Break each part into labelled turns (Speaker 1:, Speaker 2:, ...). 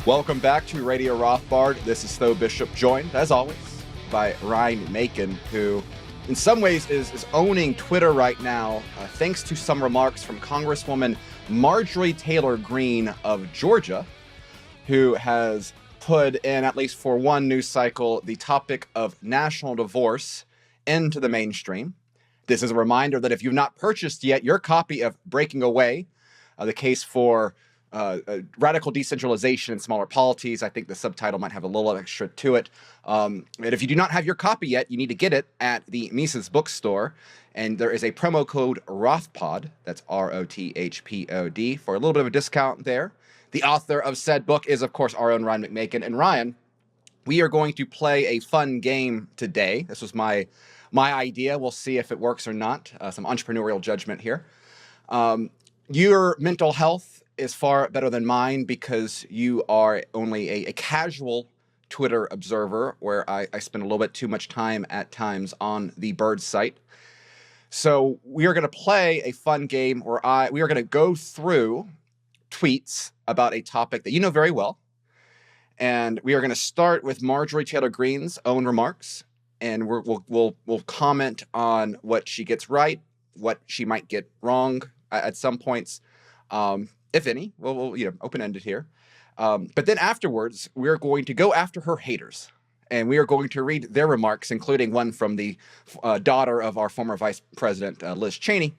Speaker 1: Welcome back to Radio Rothbard. This is Tho Bishop, joined, as always, by Ryan Macon, who in some ways is owning Twitter right now, thanks to some remarks from Congresswoman Marjorie Taylor Greene of Georgia, who has put in, at least for one news cycle, the topic of national divorce into the mainstream. This is a reminder that if you've not purchased yet your copy of Breaking Away, the case for radical decentralization in smaller polities. I think the subtitle might have a little extra to it. And if you do not have your copy yet, you need to get it at the Mises bookstore. And there is a promo code ROTHPOD, that's ROTHPOD, for a little bit of a discount there. The author of said book is, of course, our own Ryan McMakin. And Ryan, we are going to play a fun game today. This was my idea. We'll see if it works or not. Some entrepreneurial judgment here. Your mental health is far better than mine because you are only a casual Twitter observer, where I spend a little bit too much time at times on the Bird site. So we are going to play a fun game where we are going to go through tweets about a topic that you know very well. And we are going to start with Marjorie Taylor Greene's own remarks. And we'll comment on what she gets right, what she might get wrong at some points. If any, we'll open-ended here. But then afterwards, we're going to go after her haters. And we are going to read their remarks, including one from the daughter of our former Vice President, Liz Cheney,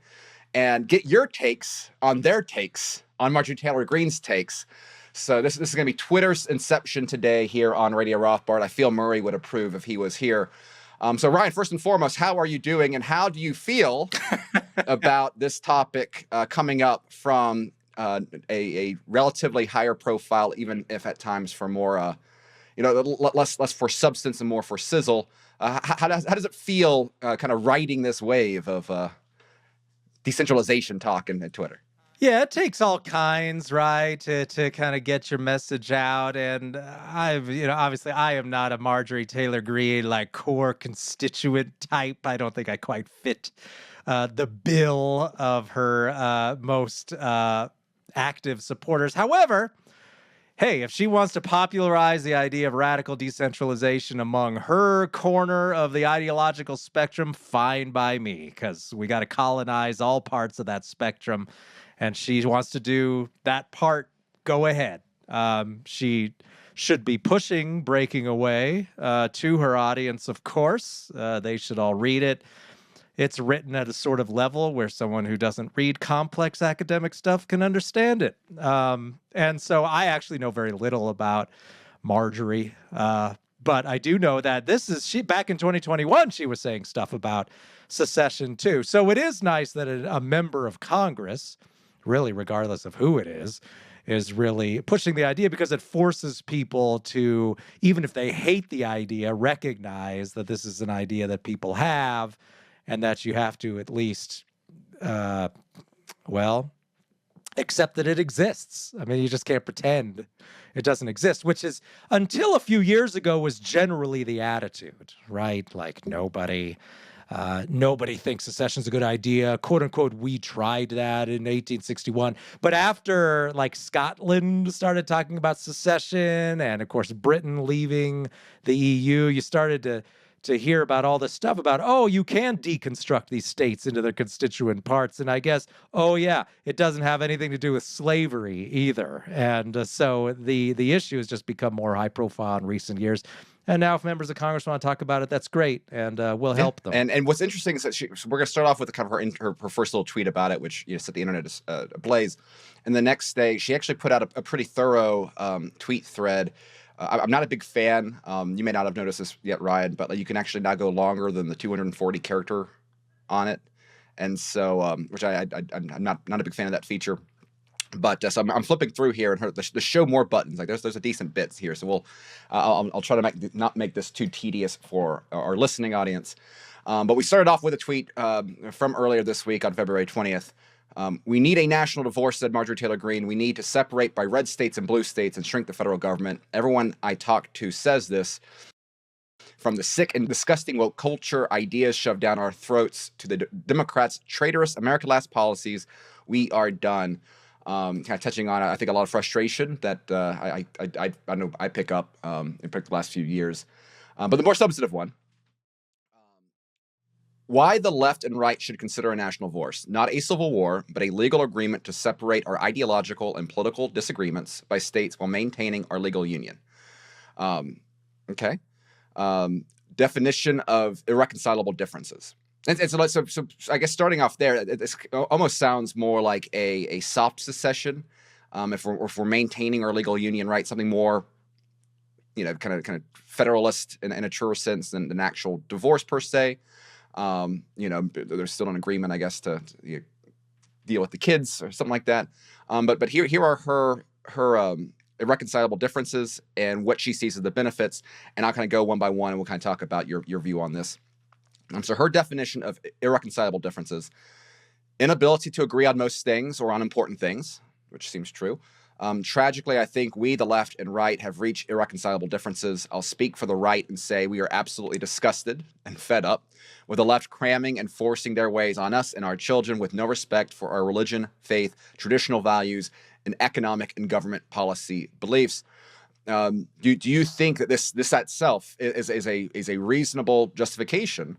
Speaker 1: and get your takes on their takes, on Marjorie Taylor Greene's takes. So this is going to be Twitter's inception today here on Radio Rothbard. I feel Murray would approve if he was here. So Ryan, first and foremost, how are you doing, and how do you feel about this topic coming up from a relatively higher profile, even if at times for more, less for substance and more for sizzle? How does it feel kind of riding this wave of decentralization talk in Twitter?
Speaker 2: Yeah, it takes all kinds, right, to kind of get your message out. And obviously I am not a Marjorie Taylor Greene, like, core constituent type. I don't think I quite fit the bill of her most active supporters. However, hey, if she wants to popularize the idea of radical decentralization among her corner of the ideological spectrum, fine by me, because we got to colonize all parts of that spectrum. And she wants to do that part, go ahead. She should be pushing Breaking Away to her audience, of course. They should all read it. It's written at a sort of level where someone who doesn't read complex academic stuff can understand it. And so I actually know very little about Marjorie, but I do know that she back in 2021, she was saying stuff about secession too. So it is nice that a member of Congress, really regardless of who it is really pushing the idea, because it forces people to, even if they hate the idea, recognize that this is an idea that people have, and that you have to at least, accept that it exists. I mean, you just can't pretend it doesn't exist, which is, until a few years ago, was generally the attitude, right? Like, nobody thinks secession's a good idea. Quote unquote, we tried that in 1861. But after, like, Scotland started talking about secession, and of course Britain leaving the EU, you started to hear about all this stuff about, oh, you can deconstruct these states into their constituent parts. And I guess, oh yeah, it doesn't have anything to do with slavery either. And so the issue has just become more high profile in recent years. And now if members of Congress want to talk about it, that's great. And we'll help them.
Speaker 1: And what's interesting is that we're going to start off with kind of her first little tweet about it, which set the internet ablaze. And the next day, she actually put out a pretty thorough tweet thread. I'm not a big fan. You may not have noticed this yet, Ryan, but you can actually now go longer than the 240 character on it. And so, which I'm not a big fan of that feature. But so I'm flipping through here, and the show more buttons. Like there's a decent bits here, so I'll try to not make this too tedious for our listening audience. But we started off with a tweet from earlier this week on February 20th. We need a national divorce, said Marjorie Taylor Greene. We need to separate by red states and blue states and shrink the federal government. Everyone I talk to says this. From the sick and disgusting woke culture ideas shoved down our throats to the Democrats' traitorous America Last policies, we are done. kind of touching on, I think, a lot of frustration that I know I pick up in the last few years. But the more substantive one, why the left and right should consider a national divorce, not a civil war, but a legal agreement to separate our ideological and political disagreements by states while maintaining our legal union. Okay. Definition of irreconcilable differences. And so I guess starting off there, it almost sounds more like a soft secession. If we're maintaining our legal union, right? Something more, kind of federalist in a truer sense than an actual divorce per se. There's still an agreement, I guess, to deal with the kids or something like that. But here are her irreconcilable differences and what she sees as the benefits. And I'll kind of go one by one, and we'll kind of talk about your view on this. So her definition of irreconcilable differences: inability to agree on most things or on important things, which seems true. Tragically, I think we, the left and right, have reached irreconcilable differences. I'll speak for the right and say we are absolutely disgusted and fed up with the left cramming and forcing their ways on us and our children with no respect for our religion, faith, traditional values, and economic and government policy beliefs. Do you think that this itself is a reasonable justification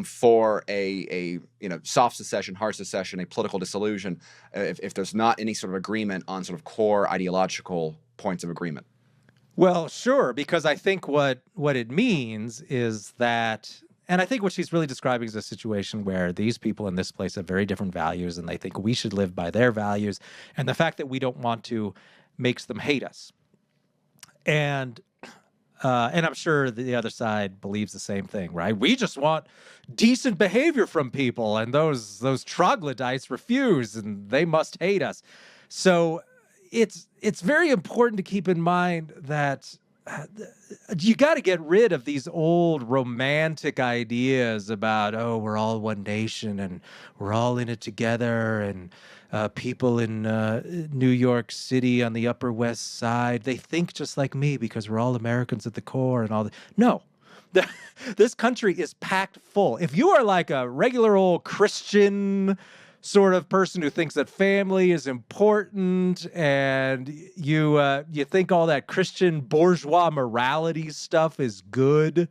Speaker 1: for a soft secession, hard secession, a political dissolution, if there's not any sort of agreement on sort of core ideological points of agreement?
Speaker 2: Well, sure, because I think what it means is that, and I think what she's really describing is a situation where these people in this place have very different values, and they think we should live by their values, and the fact that we don't want to makes them hate us. And I'm sure the other side believes the same thing, right? We just want decent behavior from people, and those troglodytes refuse, and they must hate us. So it's very important to keep in mind that you got to get rid of these old romantic ideas about, oh, we're all one nation and we're all in it together, and people in New York City on the Upper West Side, they think just like me because we're all Americans at the core and all that. No, this country is packed full. If you are like a regular old Christian sort of person who thinks that family is important, and you think all that Christian bourgeois morality stuff is good,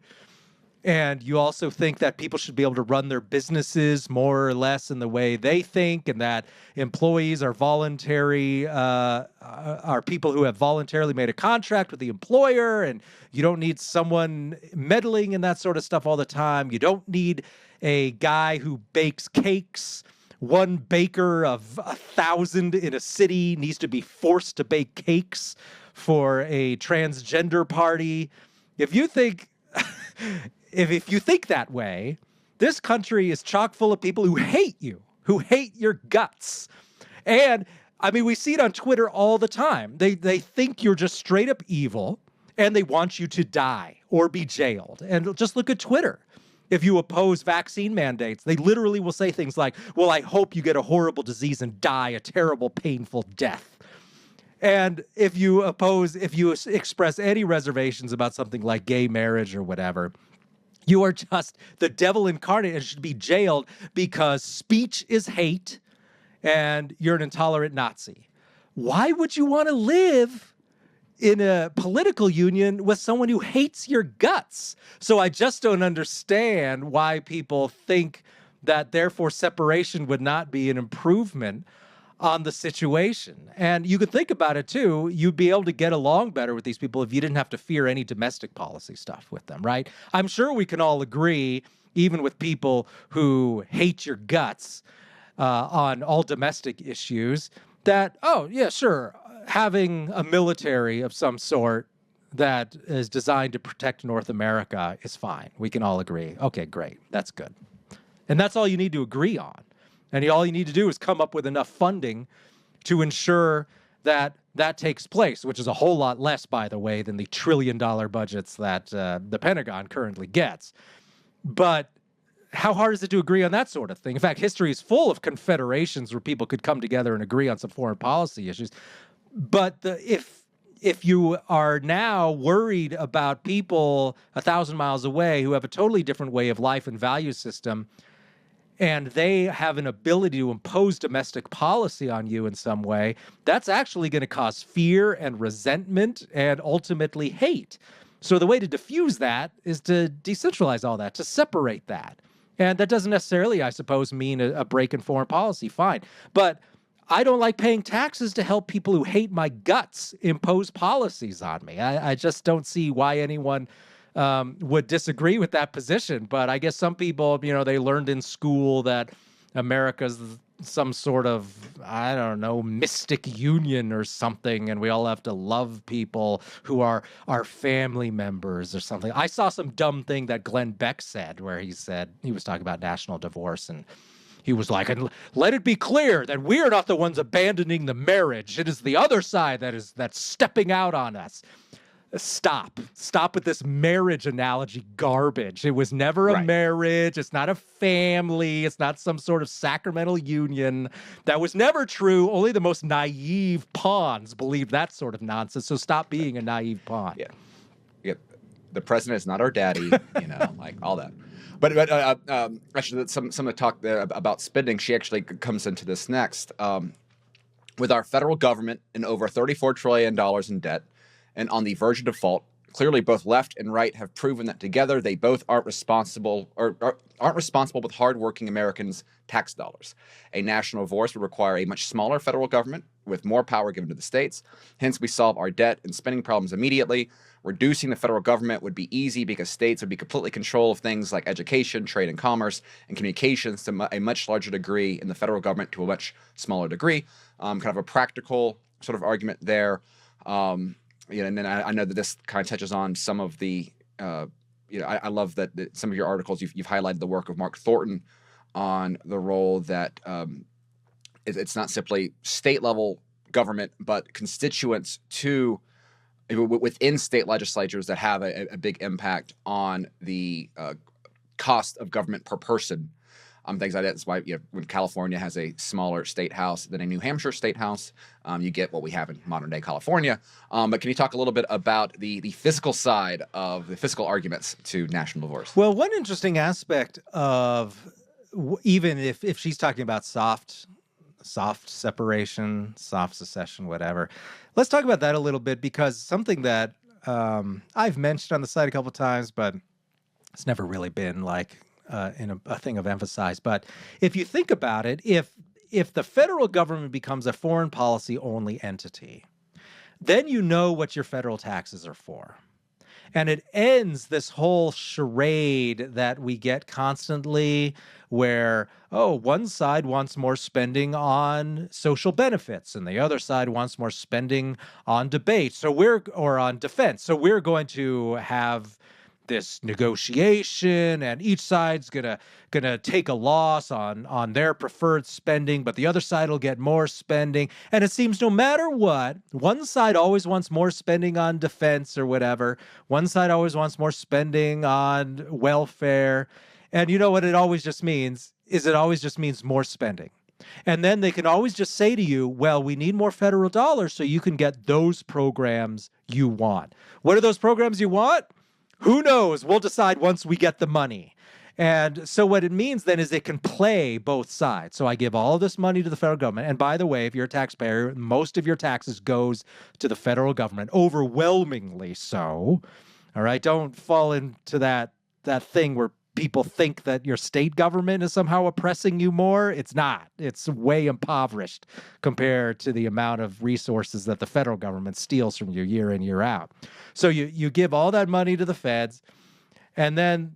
Speaker 2: and you also think that people should be able to run their businesses more or less in the way they think, and that employees are voluntary, are people who have voluntarily made a contract with the employer, and you don't need someone meddling in that sort of stuff all the time. You don't need a guy who bakes cakes. One baker of 1,000 in a city needs to be forced to bake cakes for a transgender party. If you think if you think that way, this country is chock full of people who hate you, who hate your guts. And I mean, we see it on Twitter all the time. They think you're just straight up evil, and they want you to die or be jailed. And just look at Twitter. If you oppose vaccine mandates, they literally will say things like, well, I hope you get a horrible disease and die a terrible, painful death. And if you express any reservations about something like gay marriage or whatever, you are just the devil incarnate and should be jailed because speech is hate and you're an intolerant Nazi. Why would you want to live in a political union with someone who hates your guts? So I just don't understand why people think that therefore separation would not be an improvement on the situation. And you could think about it too. You'd be able to get along better with these people if you didn't have to fear any domestic policy stuff with them, right? I'm sure we can all agree, even with people who hate your guts on all domestic issues, that, oh, yeah, sure, having a military of some sort that is designed to protect North America is fine. We can all agree. Okay, great. That's good. And that's all you need to agree on. And all you need to do is come up with enough funding to ensure that that takes place, which is a whole lot less, by the way, than the trillion-dollar budgets that the Pentagon currently gets. But how hard is it to agree on that sort of thing? In fact, history is full of confederations where people could come together and agree on some foreign policy issues. But if you are now worried about people 1,000 miles away who have a totally different way of life and value system, and they have an ability to impose domestic policy on you in some way, that's actually going to cause fear and resentment and ultimately hate. So the way to diffuse that is to decentralize all that, to separate that. And that doesn't necessarily, I suppose, mean a break in foreign policy. Fine. But I don't like paying taxes to help people who hate my guts impose policies on me. I just don't see why anyone would disagree with that position. But I guess some people, they learned in school that America's some sort of, I don't know, mystic union or something, and we all have to love people who are our family members or something. I saw some dumb thing that Glenn Beck said, where he was talking about national divorce, and he was like, and let it be clear that we are not the ones abandoning the marriage. It is the other side that's stepping out on us. Stop with this marriage analogy garbage. It was never a marriage. It's not a family. It's not some sort of sacramental union. That was never true. Only the most naive pawns believe that sort of nonsense. So stop being a naive pawn.
Speaker 1: Yeah. The president is not our daddy, like all that. But actually, some of the talk there about spending, she actually comes into this next. With our federal government in over $34 trillion in debt, and on the verge of default, clearly both left and right have proven that together they both aren't responsible with hardworking Americans' tax dollars. A national divorce would require a much smaller federal government with more power given to the states. Hence, we solve our debt and spending problems immediately. Reducing the federal government would be easy because states would be completely in control of things like education, trade and commerce, and communications to a much larger degree, and the federal government to a much smaller degree. Kind of a practical sort of argument there. And then I know that this kind of touches on some of the, I love that some of your articles, you've highlighted the work of Mark Thornton on the role that it's not simply state level government, but constituents within state legislatures that have a big impact on the cost of government per person. Things like that. That's why when California has a smaller state house than a New Hampshire state house, you get what we have in modern day California. But can you talk a little bit about the fiscal side of the fiscal arguments to national divorce?
Speaker 2: Well, one interesting aspect of, even if she's talking about soft separation, soft secession, whatever, let's talk about that a little bit, because something that I've mentioned on the site a couple of times, but it's never really been like in a thing of emphasis. But if you think about it, if the federal government becomes a foreign policy only entity, then you know what your federal taxes are for. And it ends this whole charade that we get constantly where, one side wants more spending on social benefits and the other side wants more spending on debate. Or on defense. So we're going to have this negotiation, and each side's gonna take a loss on their preferred spending, but the other side will get more spending. And it seems no matter what, one side always wants more spending on defense or whatever. One side always wants more spending on welfare. And you know what it always just means? It always just means more spending. And then they can always just say to you, well, we need more federal dollars so you can get those programs you want. What are those programs you want? Who knows? We'll decide once we get the money. And so what it means then is it can play both sides. So I give all of this money to the federal government. And by the way, if you're a taxpayer, most of your taxes goes to the federal government, overwhelmingly so. All right? Don't fall into that thing where people think that your state government is somehow oppressing you more. It's not. It's way impoverished compared to the amount of resources that the federal government steals from you year in, year out. So you give all that money to the feds, and then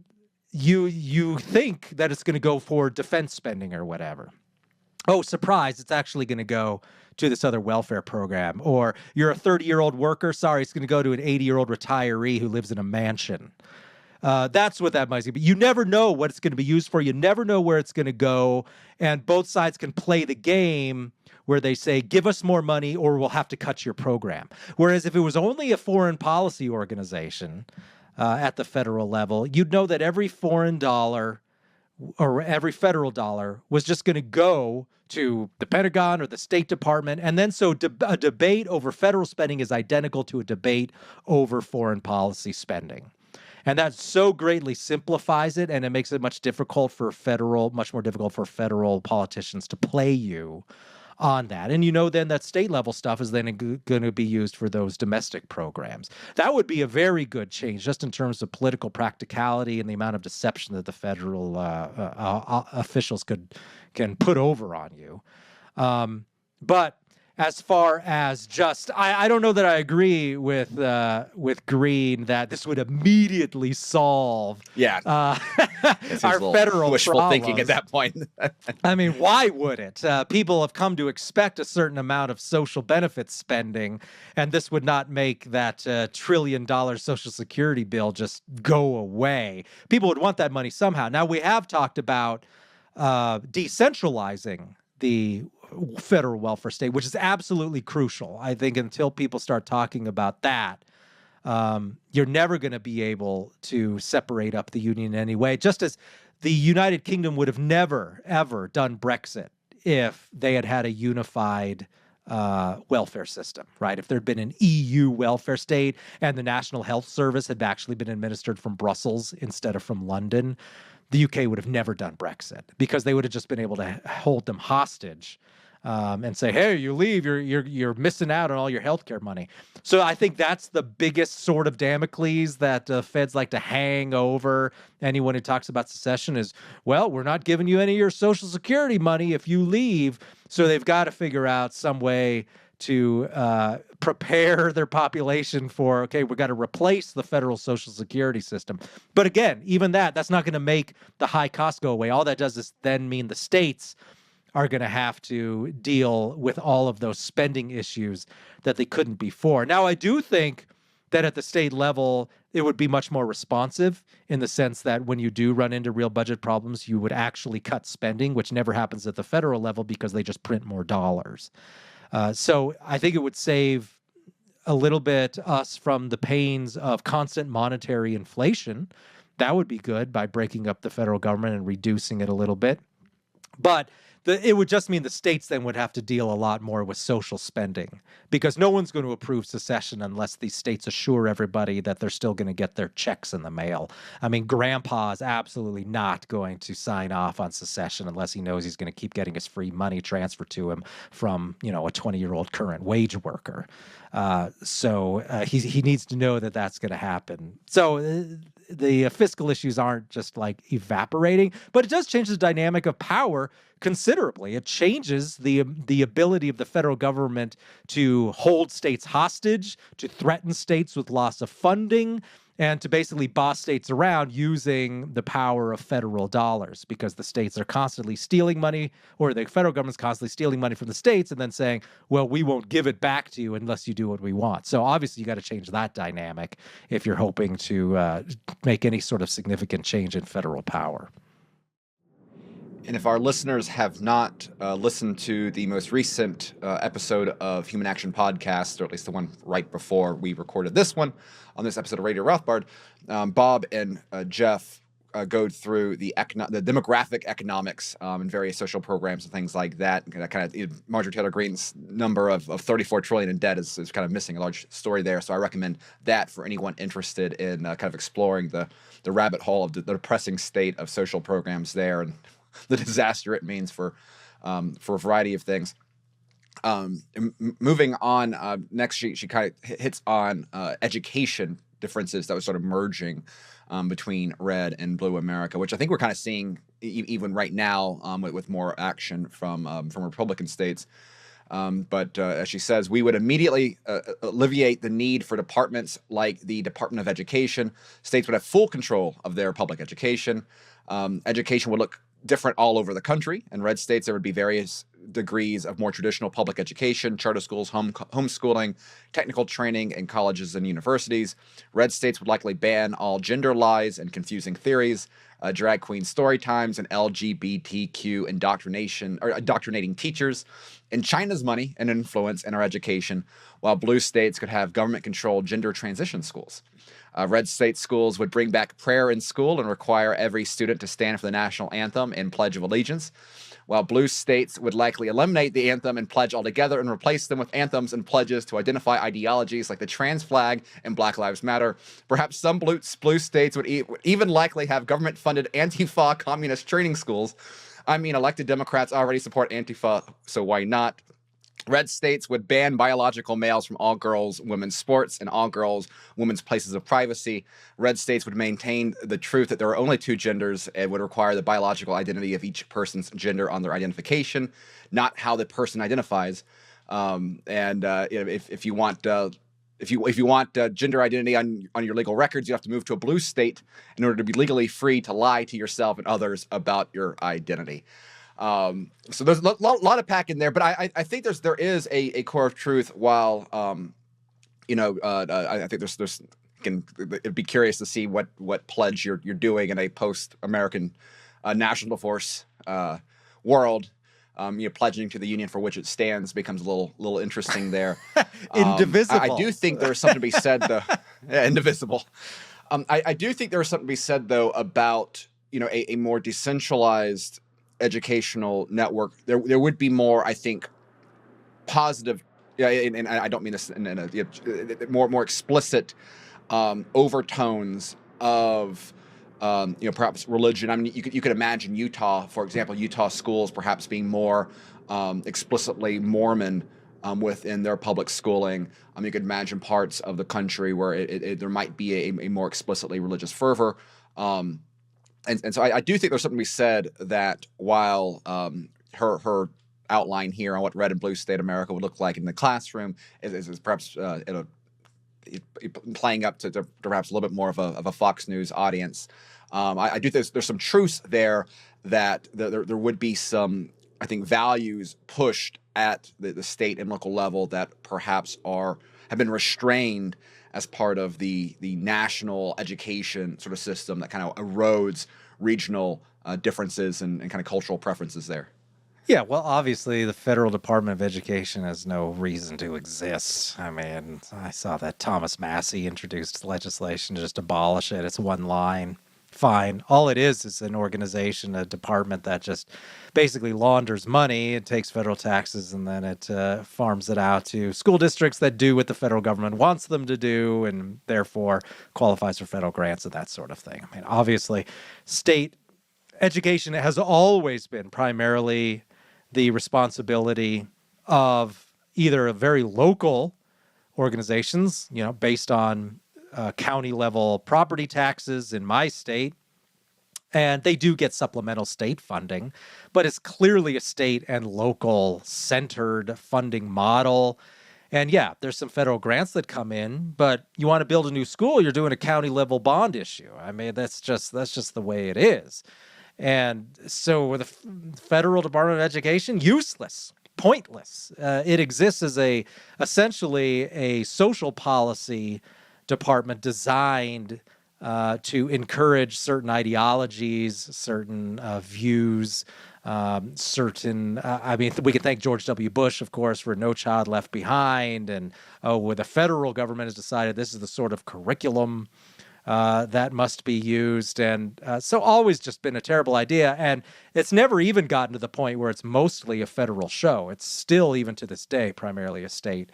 Speaker 2: you think that it's going to go for defense spending or whatever. Oh, surprise, it's actually going to go to this other welfare program. Or you're a 30-year-old worker. Sorry, it's going to go to an 80-year-old retiree who lives in a mansion. That's what that money's going to be. You never know what it's going to be used for. You never know where it's going to go. And both sides can play the game where they say, give us more money or we'll have to cut your program. Whereas if it was only a foreign policy organization at the federal level, you'd know that every foreign dollar or every federal dollar was just going to go to the Pentagon or the State Department. And then so a debate over federal spending is identical to a debate over foreign policy spending. And that so greatly simplifies it, and it makes it much more difficult for federal politicians to play you on that. And then that state level stuff is then going to be used for those domestic programs. That would be a very good change just in terms of political practicality and the amount of deception that the federal officials can put over on you. But as far as just, I don't know that I agree with Greene that this would immediately solve our federal
Speaker 1: wishful
Speaker 2: problems.
Speaker 1: thinking at that point.
Speaker 2: I mean, why would it? People have come to expect a certain amount of social benefit spending, and this would not make that $1 trillion Social Security bill just go away. People would want that money somehow. Now, we have talked about decentralizing the federal welfare state, which is absolutely crucial. I think until people start talking about that, you're never going to be able to separate up the union in any way. Just as the United Kingdom would have never, ever done Brexit if they had a unified welfare system, right? If there'd been an EU welfare state and the National Health Service had actually been administered from Brussels instead of from London, the UK would have never done Brexit because they would have just been able to hold them hostage and say, "Hey, you leave, you're missing out on all your healthcare money." So I think that's the biggest sword of Damocles that feds like to hang over anyone who talks about secession is, well, we're not giving you any of your Social Security money if you leave. So they've got to figure out some way to prepare their population for, okay, we've got to replace the federal Social Security system. But again, even that's not going to make the high cost go away. All that does is then mean the states are going to have to deal with all of those spending issues that they couldn't before. Now, I do think that at the state level, it would be much more responsive in the sense that when you do run into real budget problems, you would actually cut spending, which never happens at the federal level because they just print more dollars. So I think it would save a little bit us from the pains of constant monetary inflation. That would be good by breaking up the federal government and reducing it a little bit. But it would just mean the states then would have to deal a lot more with social spending because no one's going to approve secession unless these states assure everybody that they're still going to get their checks in the mail. I mean, Grandpa is absolutely not going to sign off on secession unless he knows he's going to keep getting his free money transferred to him from, a 20-year-old current wage worker. So he needs to know that that's going to happen. So the fiscal issues aren't just like evaporating, but it does change the dynamic of power considerably. It changes the ability of the federal government to hold states hostage, to threaten states with loss of funding, and to basically boss states around using the power of federal dollars because the states are constantly stealing money, or the federal government's constantly stealing money from the states and then saying, well, we won't give it back to you unless you do what we want. So obviously you got to change that dynamic if you're hoping to make any sort of significant change in federal power.
Speaker 1: And if our listeners have not listened to the most recent episode of Human Action Podcast, or at least the one right before we recorded this one, on this episode of Radio Rothbard, Bob and Jeff go through the demographic economics and various social programs and things like that. Marjorie Taylor Greene's number of 34 trillion in debt is kind of missing a large story there. So I recommend that for anyone interested in kind of exploring the rabbit hole of the depressing state of social programs there and the disaster it means for a variety of things. Moving on, next she kind of hits on education differences that was sort of merging between red and blue America, which I think we're kind of seeing even right now with more action from Republican states. But as she says, we would immediately alleviate the need for departments like the Department of Education. States would have full control of their public education. Education would look different all over the country. In red states, there would be various degrees of more traditional public education, charter schools, homeschooling, technical training, and colleges and universities. Red states would likely ban all gender lies and confusing theories, drag queen story times, and LGBTQ indoctrinating teachers, and China's money and influence in our education, while blue states could have government-controlled gender transition schools. Red state schools would bring back prayer in school and require every student to stand for the national anthem and Pledge of Allegiance, while blue states would likely eliminate the anthem and pledge altogether and replace them with anthems and pledges to identify ideologies like the trans flag and Black Lives Matter. Perhaps some blue states would even likely have government-funded Antifa communist training schools. I mean, elected Democrats already support Antifa, so why not? Red states would ban biological males from all girls' women's sports and all girls' women's places of privacy. Red states would maintain the truth that there are only two genders and would require the biological identity of each person's gender on their identification, not how the person identifies. If you want gender identity on your legal records, you have to move to a blue state in order to be legally free to lie to yourself and others about your identity. So there's a lot of pack in there, but I think there is a core of truth. While I think it'd be curious to see what pledge you're doing in a post-American national force world. Pledging to the union for which it stands becomes a little interesting there.
Speaker 2: Indivisible.
Speaker 1: I do think there's something to be said, though. Indivisible. I do think there's something to be said, though, about a more decentralized educational network. There would be more, I think, positive. And I don't mean this in a more explicit overtones of perhaps religion. I mean, you could imagine Utah, for example, Utah schools perhaps being more explicitly Mormon within their public schooling. You could imagine parts of the country where there might be a more explicitly religious fervor. And so I do think there's something to be said that while her outline here on what red and blue state America would look like in the classroom is perhaps playing up to perhaps a little bit more of a Fox News audience. I do think there's some truths there that there would be some, I think, values pushed at the state and local level that perhaps have been restrained as part of the national education sort of system that kind of erodes regional differences and kind of cultural preferences there.
Speaker 2: Yeah, well, obviously, the Federal Department of Education has no reason to exist. I mean, I saw that Thomas Massey introduced legislation to just abolish it. It's one line. Fine. All it is an organization, a department that just basically launders money. It takes federal taxes and then it farms it out to school districts that do what the federal government wants them to do and therefore qualifies for federal grants and that sort of thing. I mean, obviously, state education has always been primarily the responsibility of either very local organizations, based on county level property taxes in my state. And they do get supplemental state funding, but it's clearly a state and local centered funding model. And yeah, there's some federal grants that come in, but you want to build a new school, you're doing a county level bond issue. I mean, that's just the way it is. And so the Federal Department of Education, useless, pointless. It exists as essentially a social policy department designed to encourage certain ideologies, certain views, certain. We can thank George W. Bush, of course, for No Child Left Behind, and where the federal government has decided this is the sort of curriculum that must be used, and so always just been a terrible idea. And it's never even gotten to the point where it's mostly a federal show. It's still, even to this day, primarily a state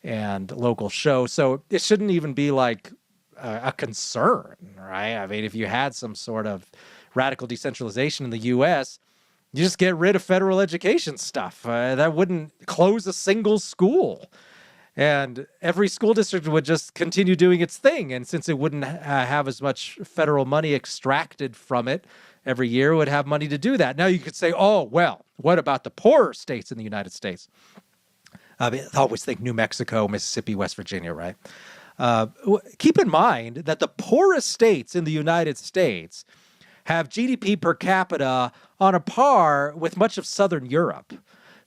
Speaker 2: and local show. So it shouldn't even be like a concern, right? I mean, if you had some sort of radical decentralization in the U.S., you just get rid of federal education stuff. That wouldn't close a single school. And every school district would just continue doing its thing. And since it wouldn't have as much federal money extracted from it every year, it would have money to do that. Now you could say, oh, well, what about the poorer states in the United States? I always think New Mexico, Mississippi, West Virginia, right? Keep in mind that the poorest states in the United States have GDP per capita on a par with much of Southern Europe.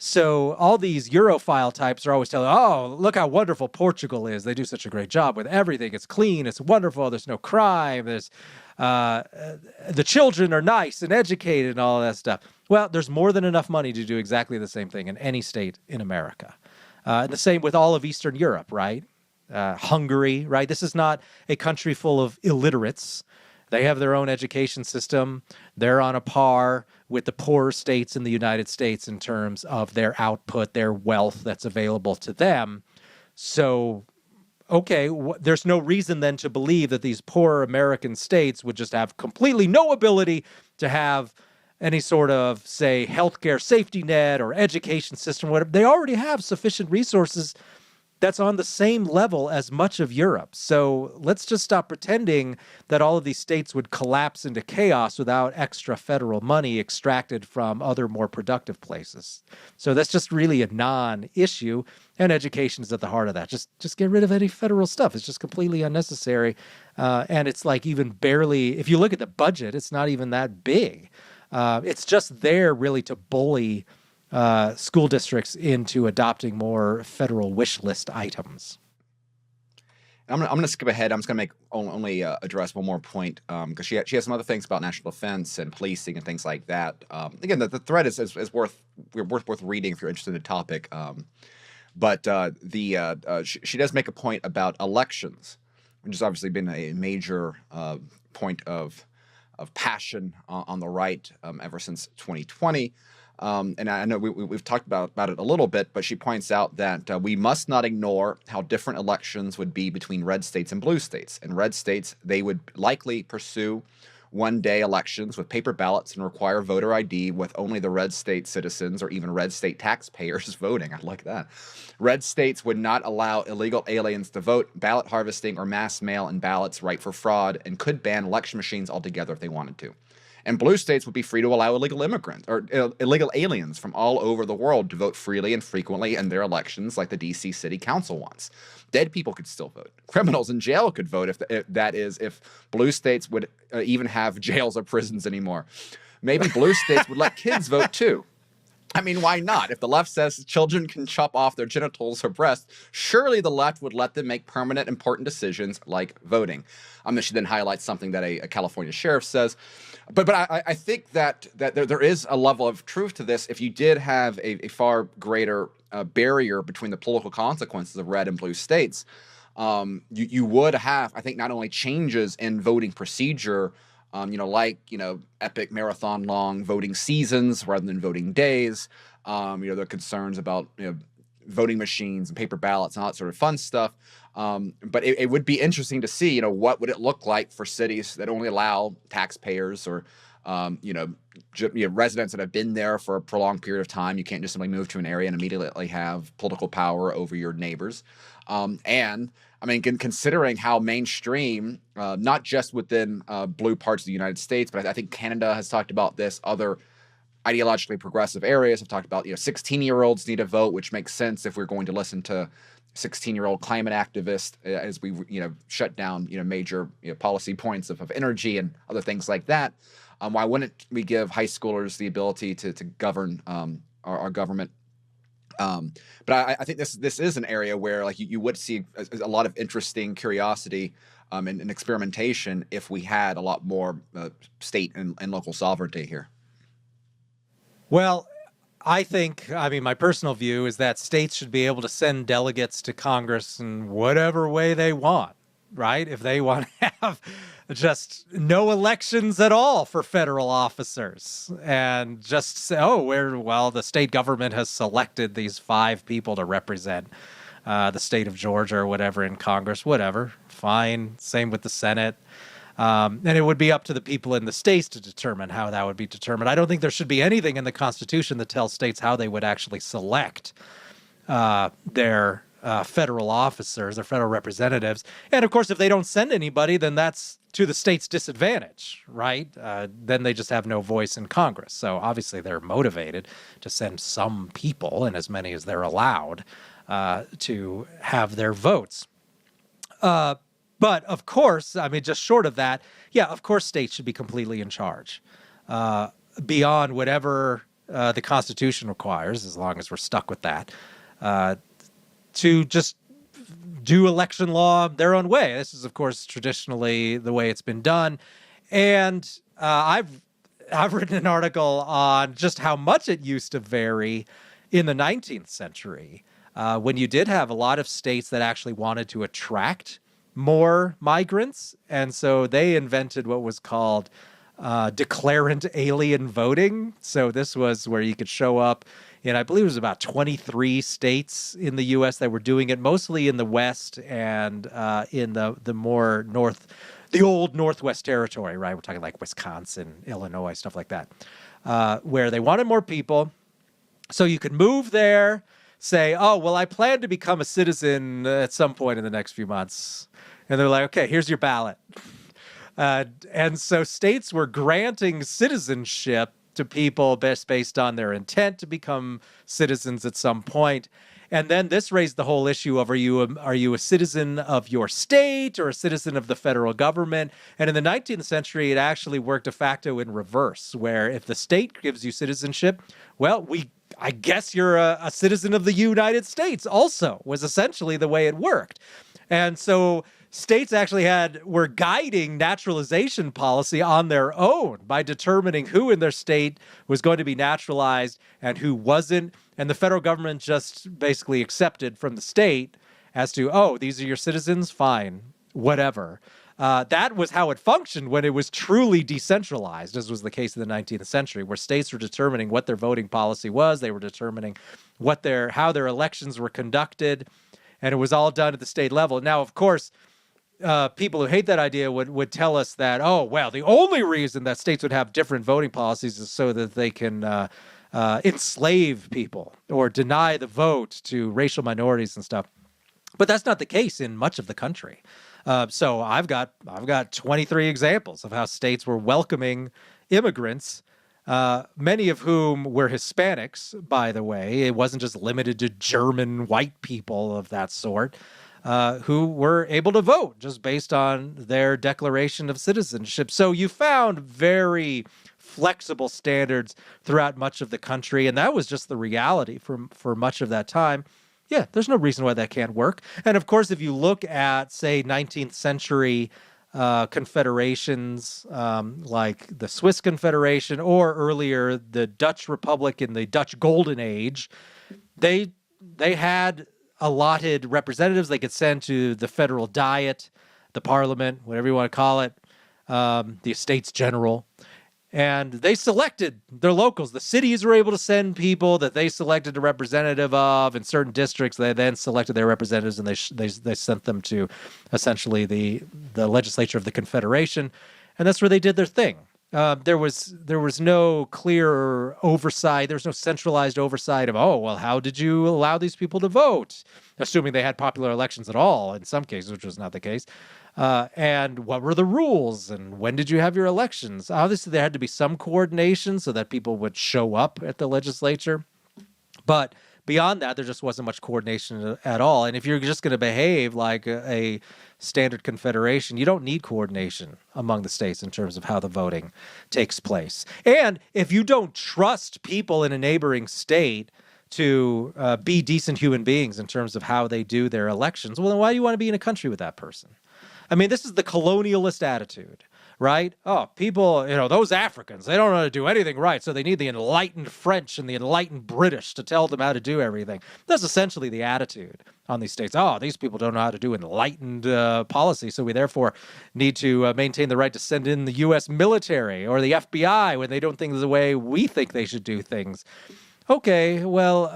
Speaker 2: So all these Europhile types are always telling, oh, look how wonderful Portugal is. They do such a great job with everything. It's clean. It's wonderful. There's no crime. There's the children are nice and educated and all that stuff. Well, there's more than enough money to do exactly the same thing in any state in America. And the same with all of Eastern Europe, right? Hungary, right? This is not a country full of illiterates. They have their own education system. They're on a par with the poorer states in the United States in terms of their output, their wealth that's available to them. So, okay, there's no reason then to believe that these poorer American states would just have completely no ability to have any sort of, say, healthcare safety net or education system, whatever. They already have sufficient resources that's on the same level as much of Europe. So let's just stop pretending that all of these states would collapse into chaos without extra federal money extracted from other more productive places. So that's just really a non-issue, and education is at the heart of that. Just get rid of any federal stuff. It's just completely unnecessary. And it's like even barely, if you look at the budget, it's not even that big. It's just there really to bully school districts into adopting more federal wish list items.
Speaker 1: I'm going to skip ahead. I'm just going to make only address one more point because she has some other things about national defense and policing and things like that. Again, the thread is worth reading if you're interested in the topic. But she does make a point about elections, which has obviously been a major point of passion on the right ever since 2020. And I know we've talked about it a little bit, but she points out that we must not ignore how different elections would be between red states and blue states. In red states, they would likely pursue one-day elections with paper ballots and require voter ID with only the red state citizens or even red state taxpayers voting. I like that. Red states would not allow illegal aliens to vote, ballot harvesting, or mass mail-in ballots ripe for fraud, and could ban election machines altogether if they wanted to. And blue states would be free to allow illegal immigrants or illegal aliens from all over the world to vote freely and frequently in their elections like the D.C. City Council wants. Dead people could still vote. Criminals in jail could vote if blue states would even have jails or prisons anymore. Maybe blue states would let kids vote too. I mean, why not? If the left says children can chop off their genitals or breasts, surely the left would let them make permanent, important decisions like voting. She then highlights something that a California sheriff says. But I think that there is a level of truth to this. If you did have a far greater barrier between the political consequences of red and blue states, you would have, I think, not only changes in voting procedure, epic marathon long voting seasons rather than voting days. There are concerns about voting machines and paper ballots and all that sort of fun stuff. But it would be interesting to see, what would it look like for cities that only allow taxpayers or, residents that have been there for a prolonged period of time. You can't just simply move to an area and immediately have political power over your neighbors. Considering how mainstream, not just within blue parts of the United States, but I think Canada has talked about this, other ideologically progressive areas have talked about, 16-year-olds need to vote, which makes sense if we're going to listen to 16-year-old climate activists as we, shut down, major policy points of energy and other things like that. Why wouldn't we give high schoolers the ability to govern our government? But I think this is an area where you would see a lot of interesting curiosity and experimentation if we had a lot more state and local sovereignty here.
Speaker 2: Well, I think, my personal view is that states should be able to send delegates to Congress in whatever way they want, right? If they want to have just no elections at all for federal officers and just say, the state government has selected these 5 people to represent the state of Georgia or whatever in Congress, whatever, fine. Same with the Senate. And it would be up to the people in the states to determine how that would be determined. I don't think there should be anything in the Constitution that tells states how they would actually select their federal officers, their federal representatives. And of course, if they don't send anybody, then that's to the state's disadvantage, right? Then they just have no voice in Congress. So obviously they're motivated to send some people, and as many as they're allowed, to have their votes. But of course, just short of that, of course states should be completely in charge beyond whatever the Constitution requires, as long as we're stuck with that, to just do election law their own way. This is, of course, traditionally the way it's been done. And I've written an article on just how much it used to vary in the 19th century, when you did have a lot of states that actually wanted to attract more migrants. And so they invented what was called declarant alien voting. So this was where you could show up in, I believe it was about 23 states in the U.S. that were doing it, mostly in the West and in the more north, the old Northwest Territory, right? We're talking like Wisconsin, Illinois, stuff like that, where they wanted more people. So you could move there, say, oh, well, I plan to become a citizen at some point in the next few months. And they're like, okay, here's your ballot. And so states were granting citizenship to people based on their intent to become citizens at some point. And then this raised the whole issue of, are you a citizen of your state or a citizen of the federal government? And in the 19th century, it actually worked de facto in reverse, where if the state gives you citizenship, well, I guess you're a citizen of the United States also, was essentially the way it worked. And so states actually were guiding naturalization policy on their own by determining who in their state was going to be naturalized and who wasn't. And the federal government just basically accepted from the state as to, oh, these are your citizens, fine, whatever. That was how it functioned when it was truly decentralized, as was the case in the 19th century, where states were determining what their voting policy was. They were determining how their elections were conducted, and it was all done at the state level. Now, of course, people who hate that idea would tell us that, oh, well, the only reason that states would have different voting policies is so that they can enslave people or deny the vote to racial minorities and stuff. But that's not the case in much of the country. So I've got 23 examples of how states were welcoming immigrants, many of whom were Hispanics, by the way. It wasn't just limited to German white people of that sort, who were able to vote just based on their declaration of citizenship. So you found very flexible standards throughout much of the country, and that was just the reality for much of that time. Yeah, there's no reason why that can't work. And of course, if you look at, say, 19th century confederations like the Swiss Confederation or earlier the Dutch Republic in the Dutch Golden Age, they had allotted representatives they could send to the federal diet, the parliament, whatever you want to call it, the Estates General. And they selected their locals. The cities were able to send people that they selected a representative of in certain districts. They then selected their representatives, and they sent them to essentially the legislature of the Confederation, and that's where they did their thing. There was no clear oversight. There was no centralized oversight of, oh, well, how did you allow these people to vote? Assuming they had popular elections at all, in some cases, which was not the case. And what were the rules, and when did you have your elections? Obviously, there had to be some coordination so that people would show up at the legislature. But beyond that, there just wasn't much coordination at all. And if you're just going to behave like a standard confederation, you don't need coordination among the states in terms of how the voting takes place. And if you don't trust people in a neighboring state to be decent human beings in terms of how they do their elections, well, then why do you want to be in a country with that person? I mean, this is the colonialist attitude, right? Oh, people, those Africans, they don't know how to do anything right, so they need the enlightened French and the enlightened British to tell them how to do everything. That's essentially the attitude on these states. Oh, these people don't know how to do enlightened policy, so we therefore need to maintain the right to send in the U.S. military or the FBI when they don't think the way we think they should do things. Okay, well,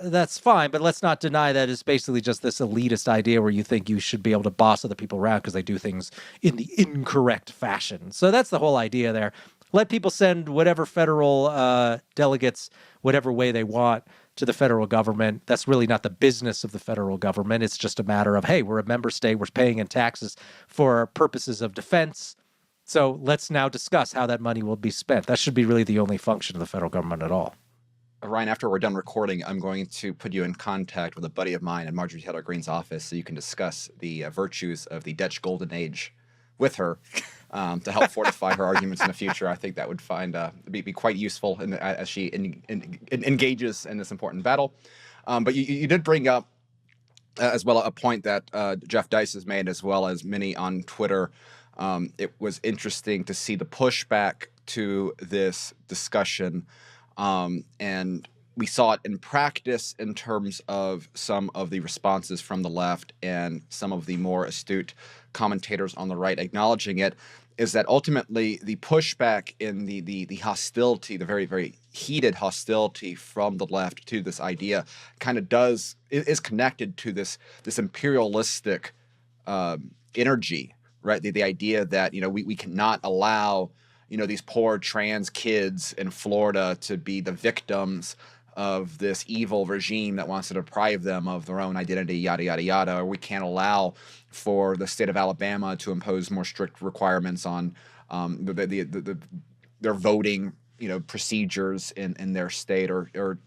Speaker 2: that's fine, but let's not deny that it's basically just this elitist idea where you think you should be able to boss other people around because they do things in the incorrect fashion. So that's the whole idea there. Let people send whatever federal delegates, whatever way they want to the federal government. That's really not the business of the federal government. It's just a matter of, hey, we're a member state, we're paying in taxes for purposes of defense. So let's now discuss how that money will be spent. That should be really the only function of the federal government at all.
Speaker 1: Ryan, after we're done recording, I'm going to put you in contact with a buddy of mine in Marjorie Taylor Greene's office so you can discuss the virtues of the Dutch Golden Age with her to help fortify her arguments in the future. I think that would be quite useful as she engages in this important battle. But you did bring up as well a point that Jeff Dice has made, as well as many on Twitter. It was interesting to see the pushback to this discussion. And we saw it in practice in terms of some of the responses from the left and some of the more astute commentators on the right acknowledging it. is that ultimately the pushback in the hostility, the very, very heated hostility from the left to this idea kind of is connected to this imperialistic energy, right? The idea that, we cannot allow, these poor trans kids in Florida to be the victims of this evil regime that wants to deprive them of their own identity, yada, yada, yada. Or we can't allow for the state of Alabama to impose more strict requirements on their voting, procedures in their state, or